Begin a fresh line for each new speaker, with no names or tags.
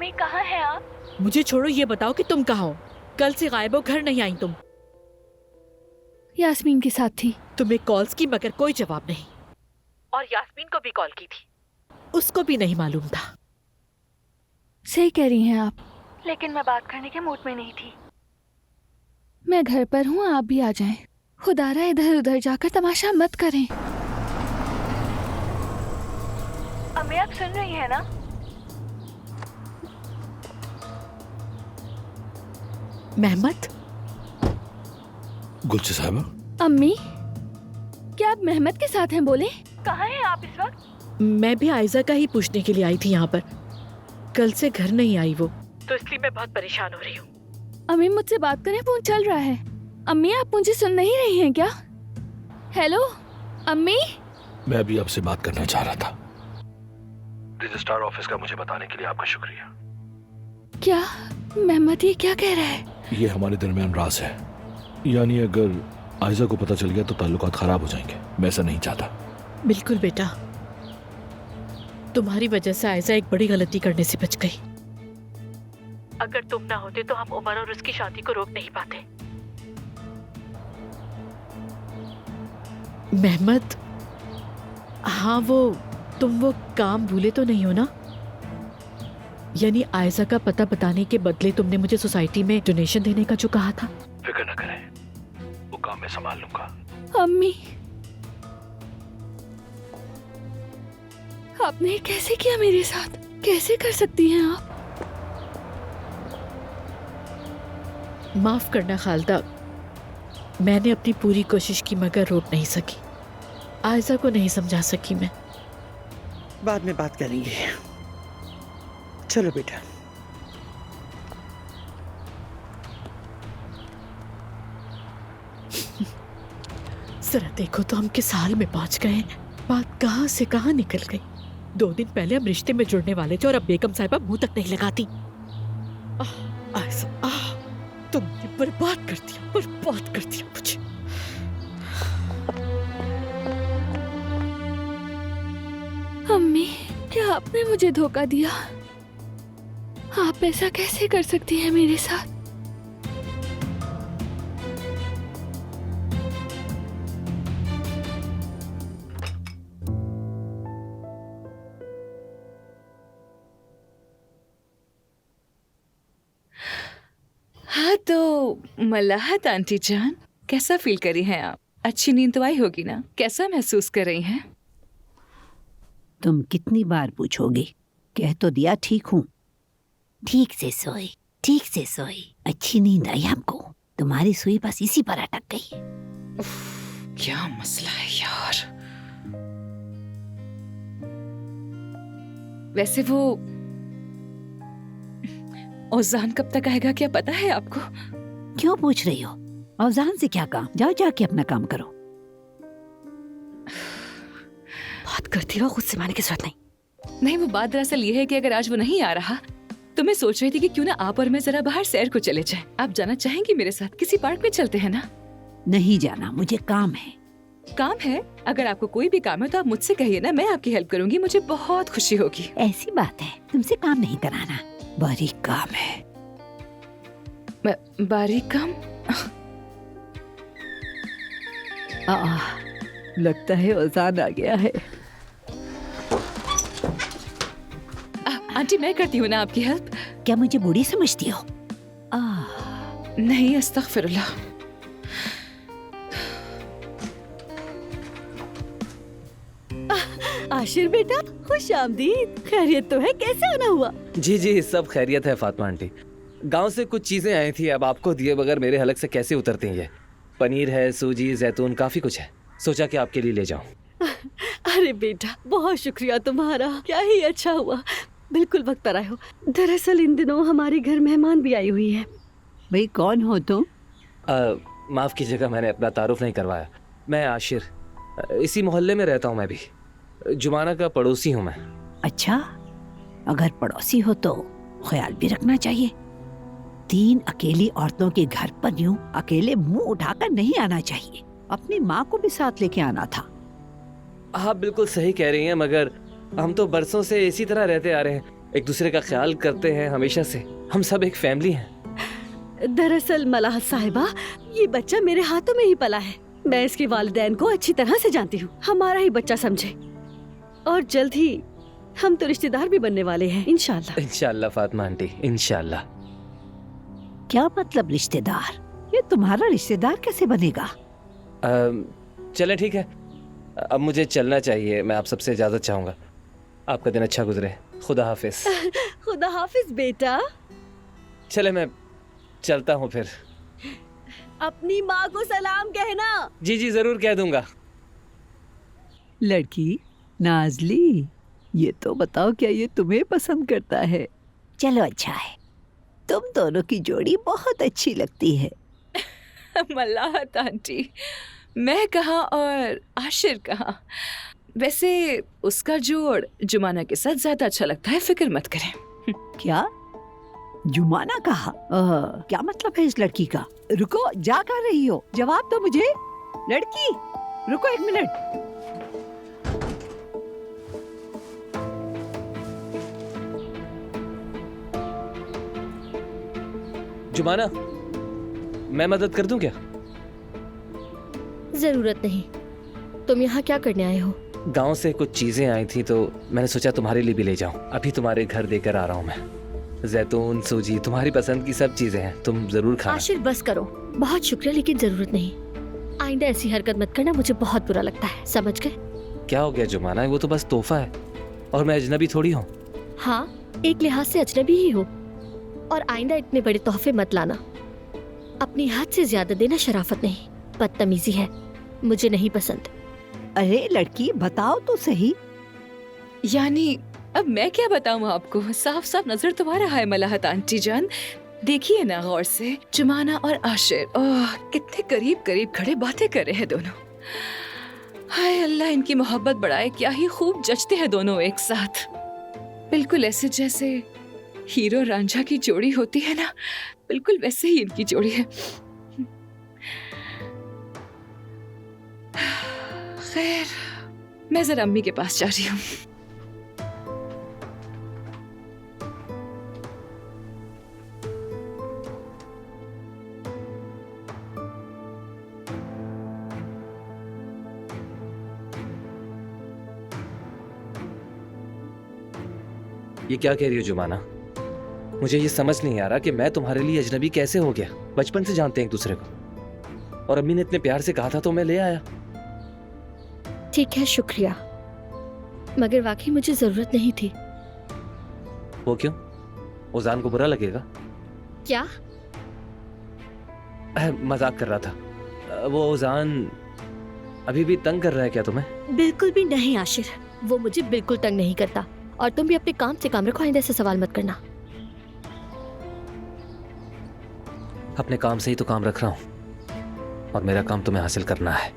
अम्मी कहाँ हैं आप?
मुझे छोड़ो, ये बताओ कि तुम कहाँ हो? कल से गायब हो, घर नहीं आई तुम।
यास्मीन के साथ थी।
तुम्हें कॉल्स की मगर कोई जवाब नहीं, और यास्मीन को भी कॉल की थी, उसको भी नहीं मालूम था।
सही कह रही हैं आप, लेकिन मैं बात करने के मूड में नहीं थी। मैं घर पर हूँ, आप भी आ जाएं। खुदारा इधर उधर जाकर तमाशा मत करें। अम्मी आप सुन रही हैं ना?
मेहमत।
गुलशन साहबा,
अम्मी क्या आप मेहमत के साथ हैं? बोले कहाँ हैं आप इस वक्त?
मैं भी आयजा का ही पूछने के लिए आई थी यहाँ पर। कल से घर नहीं आई वो, तो इसलिए मैं बहुत परेशान हो रही हूँ।
अम्मी मुझसे बात करें, फोन चल रहा है। अम्मी आप मुझे सुन नहीं रही हैं क्या? हेलो अम्मी।
मैं भी आपसे बात करना चाह रहा था। रजिस्ट्रार ऑफिस का मुझे बताने के लिए आपका शुक्रिया।
क्या मेहमत ये क्या कह रहा है?
ये हमारे दरमियान राज है, यानी अगर आयजा को पता चल गया तो ताल्लुकात खराब हो जाएंगे। मैं ऐसा नहीं चाहता।
बिल्कुल बेटा, तुम्हारी वजह से आयजा एक बड़ी गलती करने से बच गई। अगर तुम ना होते तो हम उमर और उसकी शादी को रोक नहीं पाते। मेहमत, हाँ तुम वो काम भूले तो नहीं हो ना? यानी आयजा का पता बताने के बदले तुमने मुझे सोसाइटी में डोनेशन देने का जो कहा था।
फिक्र न करें, वो काम मैं संभाल लूंगा।
अम्मी आपने कैसे किया मेरे साथ? कैसे कर सकती हैं आप?
माफ करना खालदा, मैंने अपनी पूरी कोशिश की मगर रोक नहीं सकी। आयजा को नहीं समझा सकी मैं।
बाद में बात करेंगे। चलो बेटा।
जरा देखो तो हम किस हाल में पहुंच गए हैं। बात कहां से कहां निकल गई। 2 दिन पहले हम रिश्ते में जुड़ने वाले थे और अब बेगम साहिबा मुंह तक नहीं लगाती। आयजा, तुमने बर्बाद कर दिया मुझे।
अम्मी क्या आपने मुझे धोखा दिया? आप ऐसा कैसे कर सकती हैं मेरे साथ?
हाँ तो मलाहत आंटी जान, कैसा फील करी हैं आप? अच्छी नींद तो आई होगी ना? कैसा महसूस कर रही हैं?
तुम कितनी बार पूछोगे? कह तो दिया ठीक हूँ। ठीक से सोई। अच्छी नींद आई हमको। तुम्हारी सुई बस इसी पर अटक गई।
क्या मसला है यार। वैसे वो औजान कब तक आएगा, क्या पता है आपको?
क्यों पूछ रही हो? औजान से क्या काम? जाओ जाके अपना काम करो।
बात करती रहो, खुद से माने की जरूरत
नहीं, वो बात दरअसल ये है कि अगर आज वो नहीं आ रहा तो मैं सोच रही थी कि क्यों ना आप और मैं जरा बाहर सैर को चले जाएं। आप जाना चाहेंगी मेरे साथ? किसी पार्क में चलते हैं ना?
नहीं जाना, मुझे काम है।
काम है? अगर आपको कोई भी काम है तो आप मुझसे कहिए ना, मैं आपकी हेल्प करूंगी। मुझे बहुत खुशी होगी।
ऐसी बात है, तुमसे काम नहीं कराना, बारीक काम है।
बारीक काम?
लगता है औजान आ गया है।
आंटी मैं करती हूँ ना आपकी हेल्प।
क्या मुझे बूढ़ी समझती हो?
नहीं, अस्तगफिरुल्लाह।
आशिर बेटा, खुश आमदीद। खैरियत तो है? कैसे आना हुआ?
जी सब खैरियत है फातिमा आंटी। गांव से कुछ चीजें आई थी, अब आपको दिए बगैर मेरे हलक से कैसे उतरती हैं ये? पनीर है, सूजी, जैतून, काफी कुछ है। सोचा कि आपके लिए ले जाऊं।
अरे बेटा, बहुत शुक्रिया तुम्हारा। क्या ही अच्छा हुआ, बिल्कुल वक्त पर आए हो। दरअसल इन दिनों हमारे घर मेहमान भी आई हुई है।
भाई कौन हो तुम?
माफ कीजिएगा, मैंने अपना तारुफ नहीं करवाया। मैं आशिर, इसी मोहल्ले में रहता हूँ। मैं भी जुमाना का पड़ोसी हूँ मैं।
अच्छा, अगर पड़ोसी हो तो ख्याल भी रखना चाहिए। 3 अकेली औरतों के घर पर यूं अकेले मुंह उठाकर नहीं आना चाहिए। अपनी माँ को भी साथ लेके आना था।
आप बिल्कुल सही कह रही हैं, मगर हम तो बरसों से इसी तरह रहते आ रहे हैं। एक दूसरे का ख्याल करते हैं हमेशा से। हम सब एक फैमिली हैं।
दरअसल मलाह साहिबा, ये बच्चा मेरे हाथों में ही पला है। मैं इसके वालिदैन को अच्छी तरह से जानती हूँ। हमारा ही बच्चा समझे, और जल्द ही हम तो रिश्तेदार भी बनने वाले हैं, इंशाल्लाह।
इंशाल्लाह फातिमा आंटी, इंशाल्लाह।
क्या मतलब रिश्तेदार? ये तुम्हारा रिश्तेदार कैसे बनेगा?
चलें ठीक है, अब मुझे चलना चाहिए। मैं आप सबसे इजाजत चाहूंगा। आपका दिन अच्छा गुजरे। खुदा हाफिज।
खुदा हाफिज बेटा।
चले मैं चलता हूँ फिर।
अपनी माँ को सलाम कहना।
जी जी जरूर कह दूंगा।
लड़की नाजली, ये तो बताओ क्या ये तुम्हें पसंद करता है? चलो अच्छा है, तुम दोनों की जोड़ी बहुत अच्छी लगती है।
मल्लाहत आंटी, मैं कहाँ और आशिर कहाँ। वैसे उसका जोड़ जुमाना के साथ ज्यादा अच्छा लगता है, फिक्र मत करें।
क्या जुमाना कहा? क्या मतलब है इस लड़की का? रुको, जा कर रही हो? जवाब दो मुझे। लड़की रुको 1 मिनट।
जुमाना, मैं मदद कर दूं क्या?
जरूरत नहीं। तुम यहाँ क्या करने आए हो?
गांव से कुछ चीजें आई थी तो मैंने सोचा तुम्हारे लिए भी ले जाऊं। अभी तुम्हारे घर देकर आ रहा हूं मैं। जैतून, सूजी, तुम्हारी पसंद की सब चीजें हैं, तुम जरूर खाना।
आशिर बस करो, बहुत शुक्रिया लेकिन जरूरत नहीं। आइंदा ऐसी हरकत मत करना, मुझे बहुत बुरा लगता है, समझ गए?
क्या हो गया जुमाना, वो तो बस तोहफा है और मैं अजनबी थोड़ी हूँ।
हाँ, एक लिहाज से अजनबी ही हो। और आइंदा इतने बड़े तोहफे मत लाना। अपनी हद से ज्यादा देना शराफत नहीं, बदतमीजी है, मुझे नहीं पसंद।
अरे लड़की बताओ तो सही।
यानी अब मैं क्या बताऊं आपको, साफ साफ नजर तो आ रहा है मलाहत आंटी जान। देखिए ना गौर से, जुमाना और आशिर, ओह कितने करीब करीब खड़े बातें कर रहे हैं दोनों। हाय अल्लाह, इनकी मोहब्बत बढ़ाए, क्या ही खूब जचते हैं दोनों एक साथ। बिल्कुल ऐसे जैसे हीरो रांझा की जोड़ी होती है ना, बिल्कुल वैसे ही इनकी जोड़ी है। खैर, मैं जरा अम्मी के पास जा रही हूँ।
ये क्या कह रही हो जुमाना? मुझे ये समझ नहीं आ रहा कि मैं तुम्हारे लिए अजनबी कैसे हो गया। बचपन से जानते हैं एक दूसरे को, और अम्मी ने इतने प्यार से कहा था तो मैं ले आया।
ठीक है, शुक्रिया, मगर वाकई मुझे जरूरत नहीं थी।
वो क्यों? उजान को बुरा लगेगा?
क्या?
मजाक कर रहा था। वो उजान अभी भी तंग कर रहा है क्या तुम्हें?
बिल्कुल भी नहीं आशिर, वो मुझे बिल्कुल तंग नहीं करता। और तुम भी अपने काम से काम रखो, आइंदा से सवाल मत करना।
अपने काम से ही तो काम रख रहा हूँ, और मेरा काम तुम्हें हासिल करना है।